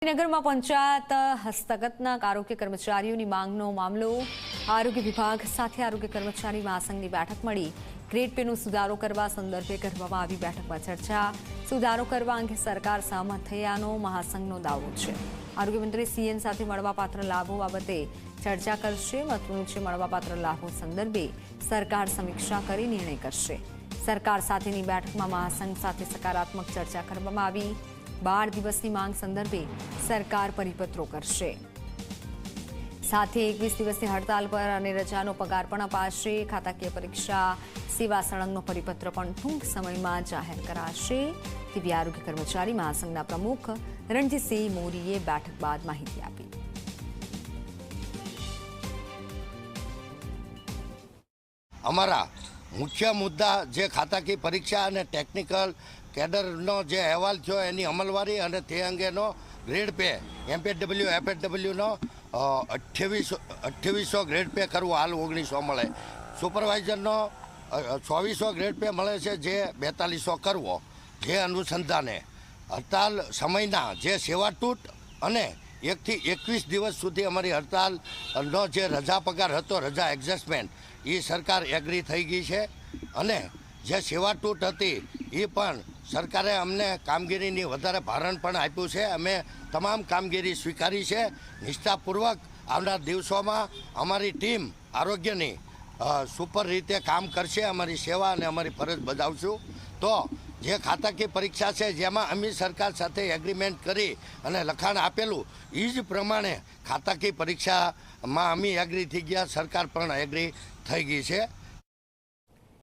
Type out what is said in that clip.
ગાંધીનગરમાં પંચાયત હસ્તગતના આરોગ્ય કર્મચારીઓની માંગનો મામલો. આરોગ્ય વિભાગ સાથે આરોગ્ય કર્મચારી મહાસંઘની બેઠક મળી. ગ્રેડ પેનો સુધારો કરવા સંદર્ભે કરવામાં આવી બેઠકમાં ચર્ચા. સુધારો કરવા અંગે સરકાર સહમત થયાનો મહાસંઘનો દાવો છે. આરોગ્ય મંત્રી સીએન સાથે મળવાપાત્ર લાભો બાબતે ચર્ચા કરશે. મહત્વનું છે, મળવાપાત્ર લાભો સંદર્ભે સરકાર સમીક્ષા કરી નિર્ણય કરશે. સરકાર સાથેની બેઠકમાં મહાસંઘ સાથે સકારાત્મક ચર્ચા કરવામાં આવી. 12 દિવસની માંગ સંદર્ભે સરકાર પરિપત્રો કરશે. સાથે 21 દિવસની હડતાલ પર અને રજાનો પગાર પણ અપાશે. ખાતાકીય પરીક્ષા સેવા સળંગનો પરિપત્ર પણ ટૂંક સમયમાં જાહેર કરાશે તેવી આરોગ્ય કર્મચારી મહાસંઘના પ્રમુખ રણજીતસિંહ મોરીએ બેઠક બાદ માહિતી આપી. અમારા મુખ્ય મુદ્દા જે ખાતાકીય પરીક્ષા અને ટેકનિકલ કેડરનો જે અહેવાલ થયો એની અમલવારી અને તે અંગેનો ગ્રેડ પે એમપીડબલ્યુ એફએડબલ્યુનો 2800 ગ્રેડ પે કરવો, હાલ 1900 મળે. સુપરવાઇઝરનો 2400 ગ્રેડ પે મળે છે, જે 4200 કરવો. જે અનુસંધાને હડતાલ સમયના જે સેવા તૂટ અને 1 થી 21 દિવસ સુધી અમારી હડતાલનો જે રજા પગાર હતો, રજા એડજસ્ટમેન્ટ, એ સરકાર એગ્રી થઈ ગઈ છે. અને જે સેવા તૂટ હતી એ પણ સરકારે અમને કામગીરીની વધારે ભારણ પણ આપ્યું છે. અમે તમામ કામગીરી સ્વીકારી છે. નિષ્ઠાપૂર્વક આવનાર દિવસોમાં અમારી ટીમ આરોગ્યની સુપર રીતે કામ કરશે. અમારી સેવા અને અમારી ફરજ બજાવશું. તો જે ખાતાકીય પરીક્ષા છે, જેમાં અમે સરકાર સાથે એગ્રીમેન્ટ કરી અને લખાણ આપેલું, એ જ પ્રમાણે ખાતાકીય પરીક્ષામાં અમે એગ્રી થઈ ગયા, સરકાર પણ એગ્રી થઈ ગઈ છે.